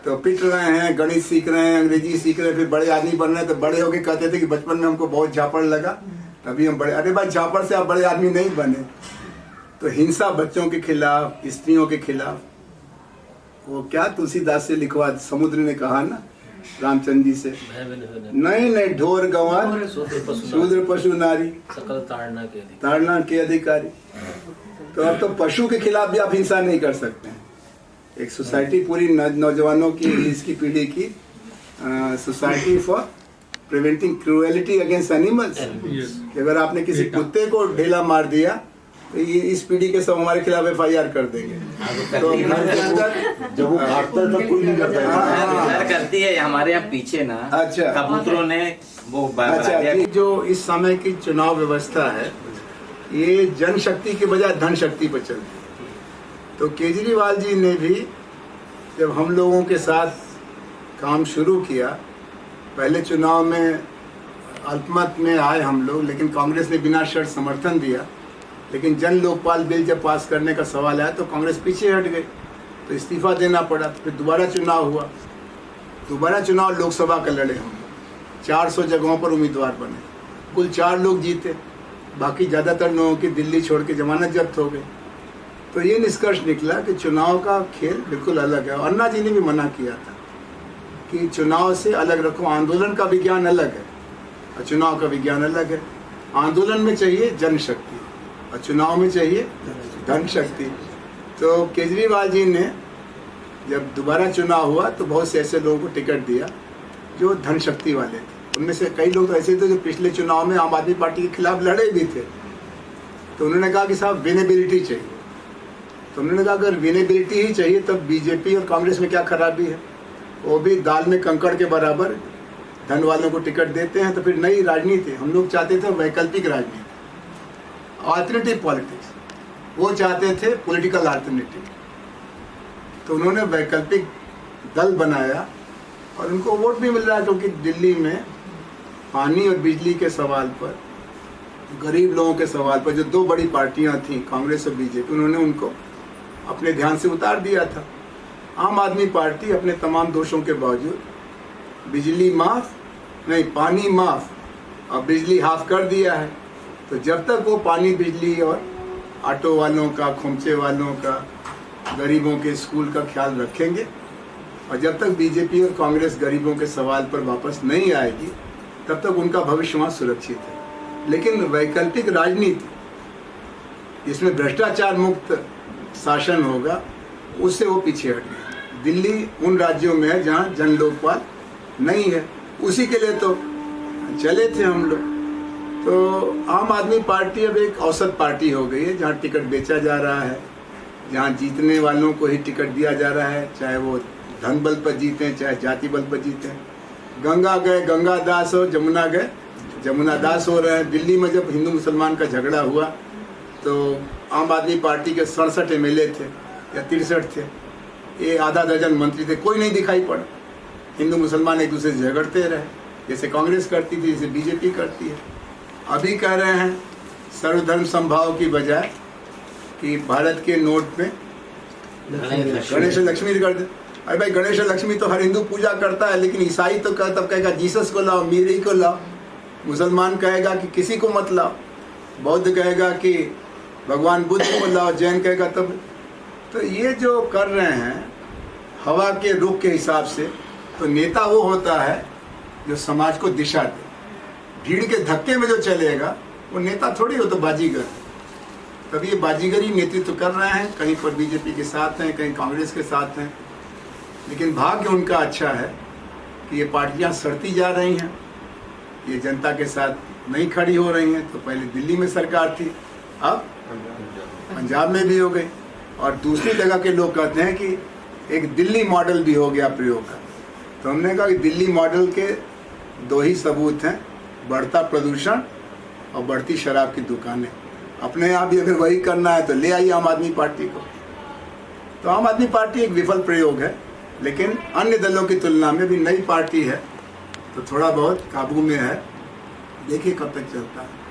तो पिट रहे हैं, गणित सीख रहे हैं, अंग्रेजी सीख रहे हैं, फिर बड़े आदमी बन रहे हैं। तो बड़े होके कहते थे कि बचपन में हमको बहुत झापड़ लगा, तभी हम बड़े। अरे भाई झापड़ से आप बड़े आदमी नहीं बने। तो हिंसा बच्चों के खिलाफ, स्त्रियों के खिलाफ, वो क्या तुलसीदास से लिखवा, समुद्र ने कहा ना रामचंद्र जी से, नहीं ढोर गंवार शूद्र पशु नारी सकल ताड़ना के अधिकारी। तो अब तो पशु के खिलाफ भी आप हिंसा नहीं कर सकते हैं। एक सोसाइटी पूरी नौजवानों की, इसकी पीढ़ी की society for preventing cruelty against animals. अगर आपने किसी कुत्ते को ढेला मार दिया तो ये इस पीढ़ी के सब हमारे खिलाफ FIR कर देंगे। तो जब वो काटता है तब कोई नहीं करता है, करती है हमारे यहाँ पीछे ना। अच्छा, कबूतरों ने वो अच्छा जी, जो इस समय की चुनाव व्यवस्था है ये जनशक्ति के बजाय धन शक्ति पर चलती है। तो केजरीवाल जी ने भी जब हम लोगों के साथ काम शुरू किया, पहले चुनाव में अल्पमत में आए हम लोग, लेकिन कांग्रेस ने बिना शर्त समर्थन दिया। लेकिन जन लोकपाल बिल जब पास करने का सवाल आया तो कांग्रेस पीछे हट गई, तो इस्तीफा देना पड़ा। फिर दोबारा चुनाव हुआ, दोबारा चुनाव लोकसभा का लड़े हम, 400 जगहों पर उम्मीदवार बने, कुल 4 लोग जीते, बाकी ज़्यादातर लोगों की दिल्ली छोड़ के जमानत जब्त हो गई। तो ये निष्कर्ष निकला कि चुनाव का खेल बिल्कुल अलग है। अन्ना जी ने भी मना किया था कि चुनाव से अलग रखो, आंदोलन का विज्ञान अलग है और चुनाव का विज्ञान अलग है। आंदोलन में चाहिए जनशक्ति और चुनाव में चाहिए धन शक्ति। तो केजरीवाल जी ने जब दोबारा चुनाव हुआ तो बहुत से ऐसे लोगों को टिकट दिया जो धन शक्ति वाले थे। उनमें से कई लोग तो ऐसे थे जो पिछले चुनाव में आम आदमी पार्टी के खिलाफ लड़े भी थे। तो उन्होंने कहा कि साहब विनेबिलिटी चाहिए। तो उन्होंने कहा अगर विनेबिलिटी ही चाहिए तब बीजेपी और कांग्रेस में क्या खराबी है, वो भी दाल में कंकड़ के बराबर धन वालों को टिकट देते हैं। तो फिर नई राजनीति, हम लोग चाहते थे वैकल्पिक राजनीति, अल्टरनेटिव पॉलिटिक्स, वो चाहते थे पॉलिटिकल अल्टरनेटिव। तो उन्होंने वैकल्पिक दल बनाया और उनको वोट भी मिल रहा है, क्योंकि दिल्ली में पानी और बिजली के सवाल पर, गरीब लोगों के सवाल पर जो 2 बड़ी पार्टियां थीं कांग्रेस और बीजेपी, उन्होंने उनको अपने ध्यान से उतार दिया था। आम आदमी पार्टी अपने तमाम दोषों के बावजूद बिजली माफ नहीं, पानी माफ और बिजली हाफ कर दिया है। तो जब तक वो पानी, बिजली और ऑटो वालों का, खोमचे वालों का, गरीबों के स्कूल का ख्याल रखेंगे और जब तक बीजेपी और कांग्रेस गरीबों के सवाल पर वापस नहीं आएगी तब तक उनका भविष्य वहाँ सुरक्षित है। लेकिन वैकल्पिक राजनीति जिसमें भ्रष्टाचार मुक्त शासन होगा, उससे वो पीछे हट गए। दिल्ली उन राज्यों में है जहाँ जन लोकपाल नहीं है, उसी के लिए तो चले थे हम लोग। तो आम आदमी पार्टी अब एक औसत पार्टी हो गई है, जहाँ टिकट बेचा जा रहा है, जहाँ जीतने वालों को ही टिकट दिया जा रहा है, चाहे वो धन बल पर जीते चाहे जाति बल पर जीते। गंगा गए गंगा दास हो, जमुना गए जमुना दास हो रहे हैं। दिल्ली में जब हिंदू मुसलमान का झगड़ा हुआ तो आम आदमी पार्टी के 67 MLA थे या 63 थे, ये आधा दर्जन मंत्री थे, कोई नहीं दिखाई पड़ा। हिंदू मुसलमान एक दूसरे से झगड़ते रहे, जैसे कांग्रेस करती थी, जैसे बीजेपी करती है। अभी कह रहे हैं सर्वधर्म समभाव की बजाय कि भारत के नोट में गणेश लक्ष्मी कर दे। अरे भाई, गणेश लक्ष्मी तो हर हिंदू पूजा करता है, लेकिन ईसाई तो तब कहेगा जीसस को लाओ, मीरी को लाओ, मुसलमान कहेगा कि किसी को मत लाओ, बौद्ध कहेगा कि भगवान बुद्ध को लाओ, जैन कहेगा तब। तो ये जो कर रहे हैं हवा के रुख के हिसाब से, तो नेता वो होता है जो समाज को दिशा दे। भीड़ के धक्के में जो चलेगा वो नेता थोड़ी हो, तो बाजीगर। तब ये बाजीगरी नेतृत्व कर रहे हैं, कहीं पर बीजेपी के साथ हैं, कहीं कांग्रेस के साथ हैं। लेकिन भाग्य उनका अच्छा है कि ये पार्टियां सड़ती जा रही हैं, ये जनता के साथ नहीं खड़ी हो रही हैं। तो पहले दिल्ली में सरकार थी, अब पंजाब में भी हो गई, और दूसरी जगह के लोग कहते हैं कि एक दिल्ली मॉडल भी हो गया प्रयोग का। तो हमने कहा कि दिल्ली मॉडल के 2 ही सबूत हैं, बढ़ता प्रदूषण और बढ़ती शराब की दुकानें। अपने आप ही अगर वही करना है तो ले आइए आम आदमी पार्टी को। तो आम आदमी पार्टी एक विफल प्रयोग है, लेकिन अन्य दलों की तुलना में भी नई पार्टी है, तो थोड़ा बहुत काबू में है। देखिए कब तक चलता है।